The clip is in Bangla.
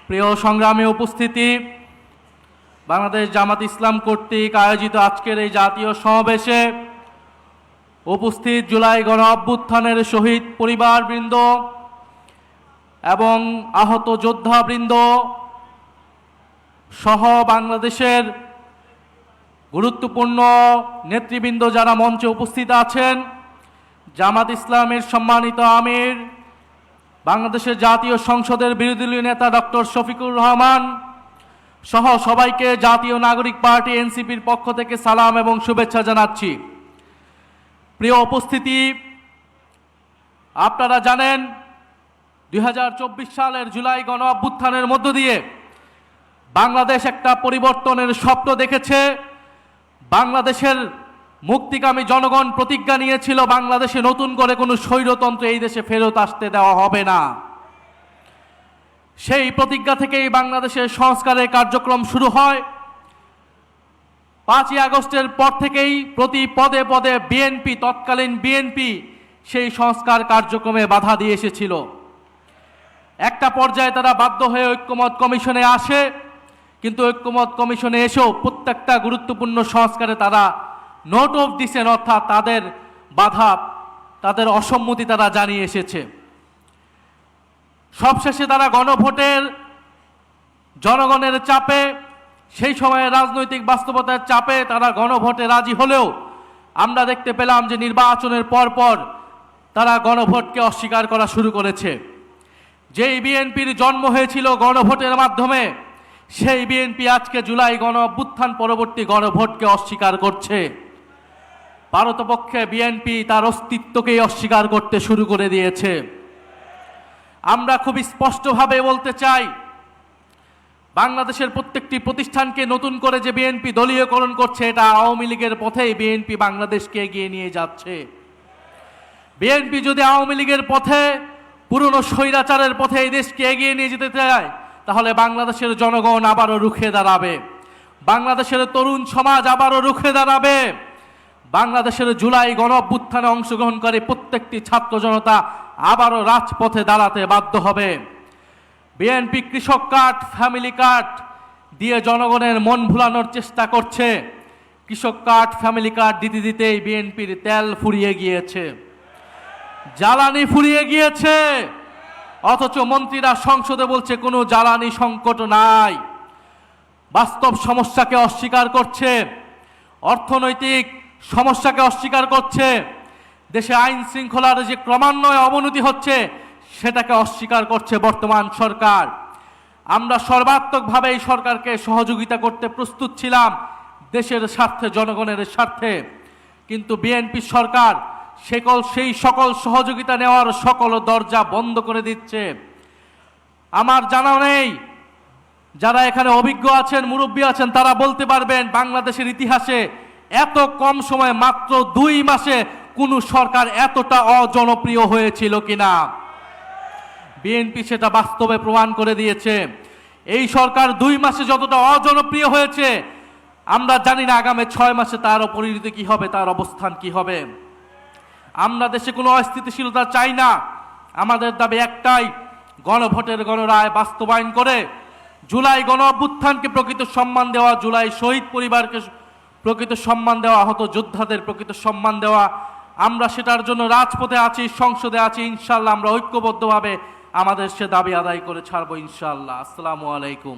প্রিয় সংগ্রামী উপস্থিতি, বাংলাদেশ জামাত ইসলাম কর্তৃক আয়োজিত আজকের এই জাতীয় সমাবেশে উপস্থিত জুলাই গণ অভ্যুত্থানের শহীদ পরিবারবৃন্দ এবং আহত যোদ্ধাবৃন্দ সহ বাংলাদেশের গুরুত্বপূর্ণ নেতৃবৃন্দ যারা মঞ্চে উপস্থিত আছেন, জামাত ইসলামের সম্মানিত আমির, বাংলাদেশের জাতীয় সংসদের বিরোধী দলীয় নেতা ডক্টর শফিকুর রহমান সহ সবাইকে জাতীয় নাগরিক পার্টি এনসিপির পক্ষ থেকে সালাম এবং শুভেচ্ছা জানাচ্ছি। প্রিয় উপস্থিতি, আপনারা জানেন 2024 সালের জুলাই গণ অভ্যুত্থানের মধ্য দিয়ে বাংলাদেশ একটা পরিবর্তনের স্বপ্ন দেখেছে। বাংলাদেশের মুক্তিকামী জনগণ প্রতিজ্ঞা নিয়েছিল বাংলাদেশে নতুন করে কোনো স্বৈরতন্ত্র এই দেশে ফেরত আসতে দেওয়া হবে না। সেই প্রতিজ্ঞা থেকেই বাংলাদেশের সংস্কারের কার্যক্রম শুরু হয়। 5ই আগস্টের পর থেকেই প্রতি পদে পদে তৎকালীন বিএনপি সেই সংস্কার কার্যক্রমে বাধা দিয়ে এসেছিল। একটা পর্যায়ে তারা বাধ্য হয়ে ঐক্যমত কমিশনে আসে, কিন্তু ঐক্যমত কমিশনে এসেও প্রত্যেকটা গুরুত্বপূর্ণ সংস্কারে তারা নোট অফ ডিসেন্ট, অর্থাৎ তাদের বাধা, তাদের অসম্মতি তারা জানিয়ে এসেছে। সবশেষে তারা গণভোটের জনগণের চাপে, সেই সময়ে রাজনৈতিক বাস্তবতার চাপে তারা গণভোটে রাজি হলেও আমরা দেখতে পেলাম যে নির্বাচনের পরপর তারা গণভোটকে অস্বীকার করা শুরু করেছে। যেই বিএনপির জন্ম হয়েছিল গণভোটের মাধ্যমে, সেই বিএনপি আজকে জুলাই গণ অভ্যুত্থান পরবর্তী গণভোটকে অস্বীকার করছে। পারতপক্ষে বিএনপি তার অস্তিত্বকেই অস্বীকার করতে শুরু করে দিয়েছে। আমরা খুব স্পষ্টভাবে বলতে চাই, বাংলাদেশের প্রত্যেকটি প্রতিষ্ঠানকে নতুন করে যে বিএনপি দলীয়করণ করছে, এটা আওয়ামী লীগের পথেই বিএনপি বাংলাদেশকে এগিয়ে নিয়ে যাচ্ছে। বিএনপি যদি আওয়ামী লীগের পথে, পুরনো স্বৈরাচারের পথে এই দেশকে এগিয়ে নিয়ে যেতে চায়, তাহলে বাংলাদেশের জনগণ আবারও রুখে দাঁড়াবে, বাংলাদেশের তরুণ সমাজ আবারও রুখে দাঁড়াবে, বাংলাদেশের জুলাই গণ অভ্যুত্থানে অংশগ্রহণকারী প্রত্যেকটি ছাত্র জনতা আবারও রাজপথে দাঁড়াতে বাধ্য হবে। বিএনপি কৃষক কার্ড, ফ্যামিলি কার্ড দিয়ে জনগণের মন ভুলানোর চেষ্টা করছে। কৃষক কার্ড, ফ্যামিলি কার্ড দিতে দিতেই বিএনপির তেল ফুরিয়ে গিয়েছে, জ্বালানি ফুরিয়ে গিয়েছে, অথচ মন্ত্রীরা সংসদে বলছে কোনো জ্বালানি সংকট নাই। বাস্তব সমস্যাকে অস্বীকার করছে, অর্থনৈতিক সমস্যাকে অস্বীকার করছে, দেশে আইন শৃঙ্খলার যে ক্রমান্বয়ে অবনতি হচ্ছে সেটাকে অস্বীকার করছে বর্তমান সরকার। আমরা সর্বাত্মকভাবে এই সরকারকে সহযোগিতা করতে প্রস্তুত ছিলাম দেশের স্বার্থে, জনগণের স্বার্থে, কিন্তু বিএনপি সরকার সেই সকল সহযোগিতা নেওয়ার সকল দরজা বন্ধ করে দিচ্ছে। আমার জানা নেই, যারা এখানে অভিজ্ঞ আছেন, মুরব্বী আছেন, তারা বলতে পারবেন বাংলাদেশের ইতিহাসে এত কম সময়ে, মাত্র 2 মাসে কোন সরকার এতটা অজনপ্রিয় হয়েছিল কিনা। বিএনপি সেটা বাস্তবে প্রমাণ করে দিয়েছে। এই সরকার 2 মাসে যতটা অজনপ্রিয় হয়েছে, আমরা জানি না আগামী 6 মাসে তার পরিণতি কি হবে, তার অবস্থান কি হবে। আমরা দেশে কোনো অস্থিতিশীলতা চাই না। আমাদের দাবি একটাই, গণভোটের গণরায় বাস্তবায়ন করে জুলাই গণ অভ্যুত্থানকে প্রকৃত সম্মান দেওয়া, জুলাই শহীদ পরিবারকে প্রকৃত সম্মান দেওয়া, আহত যোদ্ধাদের প্রকৃত সম্মান দেওয়া। আমরা সেটার জন্য রাজপথে আছি, সংসদে আছি। ইনশাআল্লাহ আমরা ঐক্যবদ্ধভাবে আমাদের সে দাবি আদায় করে ছাড়বো ইনশাআল্লাহ। আসসালামু আলাইকুম।